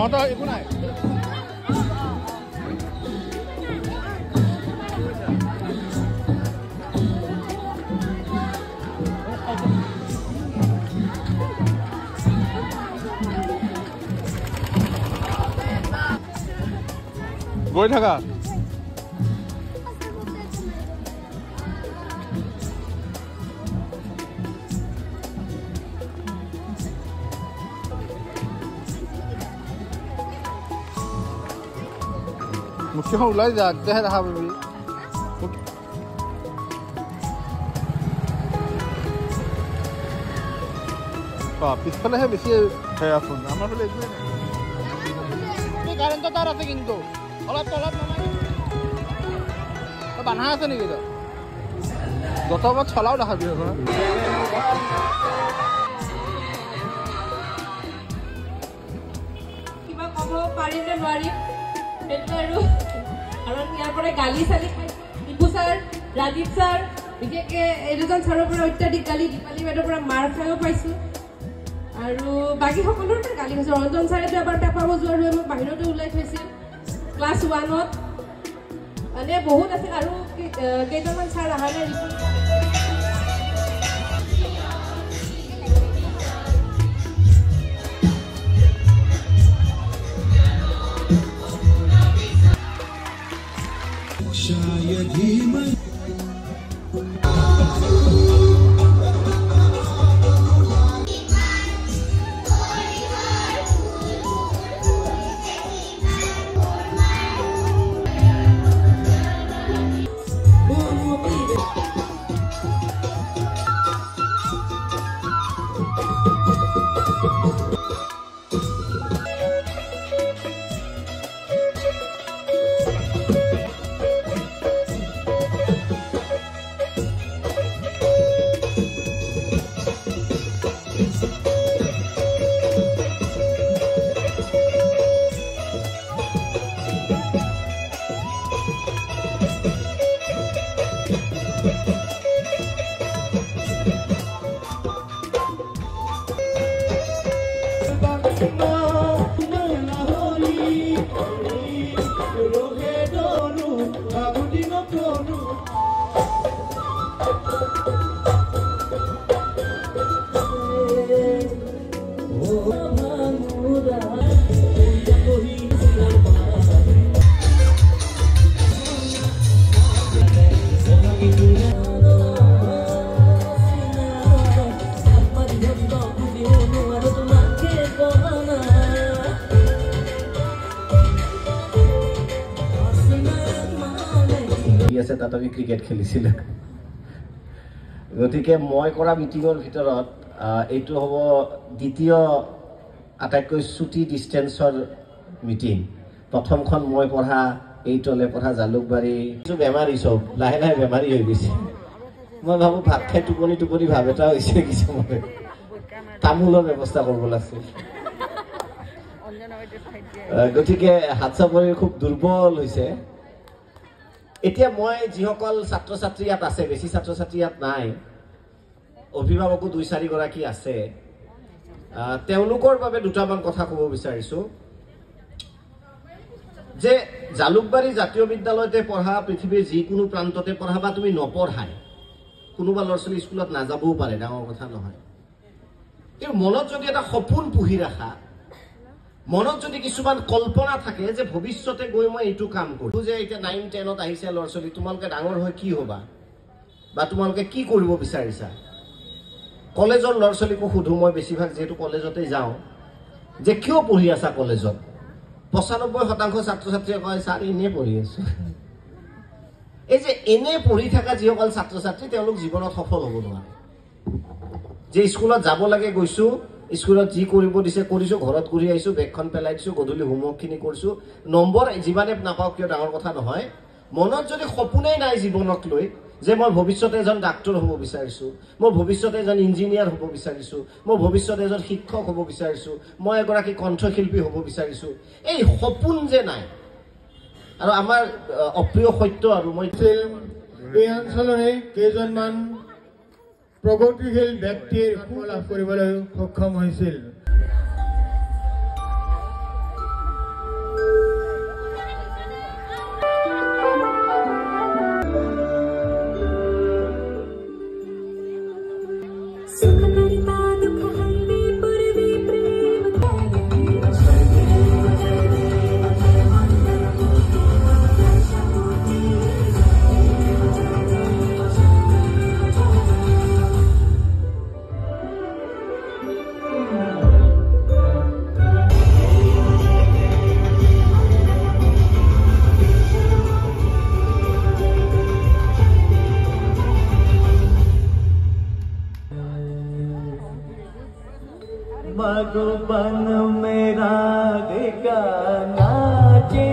একো নাই গৈ থাকা মুখখন ওলাই যা তেতিয়াহে দেখা পাবি পিছফালেহে বেছি হেৰাচোন আমাৰ ফালে একোৱেই নাই কাৰেণ্টৰ তার আছে কিন্তু অলপ তলত নমাই বান্ধা আছে নেকি তই যতবাত চলাও দেখাবি কিবা ক'ব পাৰিম নে নোৱাৰিম সেইটো আৰু ইয়াৰ পৰা গালি চালি খাইছোঁ টিপু ছাৰ ৰাজীৱ ছাৰ বিশেষকৈ এই দুজন ছাৰৰ পৰা অত্যাধিক গালি দীপালী বাইদেউৰ পৰা মাৰ খাইও পাইছোঁ আৰু বাকী সকলোৰ পৰা গালি খাইছোঁ ৰঞ্জন ছাৰেতো এবাৰ পেপাৰ বজোৱাৰ লৈ মোক বাহিৰতো ওলাই থৈছিল ক্লাছ 1ত মানে বহুত আছিল আৰু কেইটামান ছাৰ অহা নাই তাত আমি ক্ৰিকেট খেলিছিলোঁ গতিকে মই কৰা মিটিঙৰ ভিতৰত এইটো হ'ব দ্বিতীয় আটাইতকৈ চুটি ডিষ্টেঞ্চৰ মিটিং প্ৰথমখন মই পঢ়া এইটলে পঢ়া জালুকবাৰী বেমাৰী চব লাহে লাহে বেমাৰী হৈ গৈছে মই ভাবোঁ ভাত খাই টোপনি টোপনি ভাৱ এটা হৈছে কিছুমানে তামোলৰ ব্যৱস্থা কৰিব লাগিছিল গতিকে হাত চাপৰি খুব দুৰ্বল হৈছে এতিয়া মই যিসকল ছাত্ৰ ছাত্ৰী ইয়াত আছে বেছি ছাত্ৰ ছাত্ৰী ইয়াত নাই অভিভাৱকো 2-4 গৰাকী আছে তেওঁলোকৰ বাবে দুটামান কথা ক'ব বিচাৰিছোঁ যে জালুকবাৰী জাতীয় বিদ্যালয়তে পঢ়া পৃথিৱীৰ যিকোনো প্ৰান্ততে পঢ়া বা তুমি নপঢ়াই কোনোবা ল'ৰা ছোৱালী স্কুলত নাযাবও পাৰে ডাঙৰ কথা নহয় কিন্তু মনত যদি এটা সপোন পুহি ৰাখা মনত যদি কিছুমান কল্পনা থাকে যে ভৱিষ্যতে গৈ মই এইটো কাম কৰোঁ যে এতিয়া 9-10ত আহিছে ল'ৰা ছোৱালী তোমালোকে ডাঙৰ হৈ কি হ'বা বা তোমালোকে কি কৰিব বিচাৰিছা কলেজৰ ল'ৰা ছোৱালীকো সুধো মই বেছিভাগ যেহেতু কলেজতে যাওঁ যে কিয় পঢ়ি আছা কলেজত 95% ছাত্ৰ ছাত্ৰীয়ে কয় ছাৰ এনেই পঢ়ি আছোঁ এই যে এনেই পঢ়ি থকা যিসকল ছাত্ৰ ছাত্ৰী তেওঁলোক জীৱনত সফল হ'ব নোৱাৰে যে স্কুলত যাব লাগে গৈছোঁ স্কুলত যি কৰিব দিছে কৰিছোঁ ঘৰত ঘূৰি আহিছোঁ বেগখন পেলাই দিছোঁ গধূলি হোমৱৰ্কখিনি কৰিছোঁ নম্বৰ যিমানে নাপাওঁ কিয় ডাঙৰ কথা নহয় মনত যদি সপোনেই নাই জীৱনক লৈ যে মই ভৱিষ্যতে এজন ডাক্তৰ হ'ব বিচাৰিছোঁ মই ভৱিষ্যতে এজন ইঞ্জিনিয়াৰ হ'ব বিচাৰিছোঁ মই ভৱিষ্যতে এজন শিক্ষক হ'ব বিচাৰিছোঁ মই এগৰাকী কণ্ঠশিল্পী হ'ব বিচাৰিছোঁ এই সপোন যে নাই আৰু আমাৰ অপ্ৰিয় সত্য আৰু মই এই অঞ্চলৰে কেইজনমান প্ৰগতিশীল ব্যক্তিৰ সুখ লাভ কৰিবলৈ সক্ষম হৈছিল मधुबन में राधिका नाचे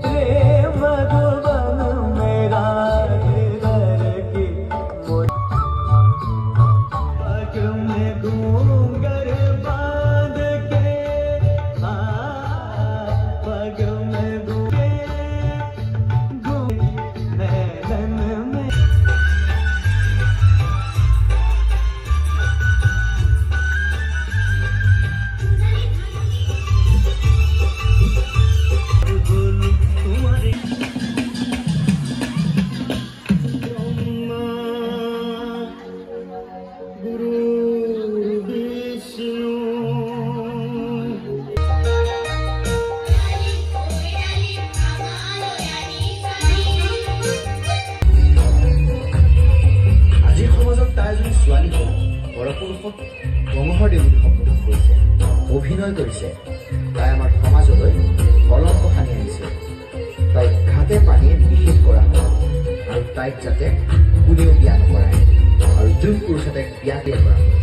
रे मधुबन में राधिकर की पग में घूंघर बांध के पग में नैनन में পৰপুৰুষক বংশৰ দেৱী শব্দ কৰিছে অভিনয় কৰিছে তাই আমাৰ সমাজলৈ কলংক সানি আনিছে তাইক ঘাটে পানীয়ে নিষেধ কৰা হয় আৰু তাইক যাতে কোনেও বিয়া নকৰায় আৰু যোন পুৰুষে তাইক বিয়া দিয়া কৰা হয়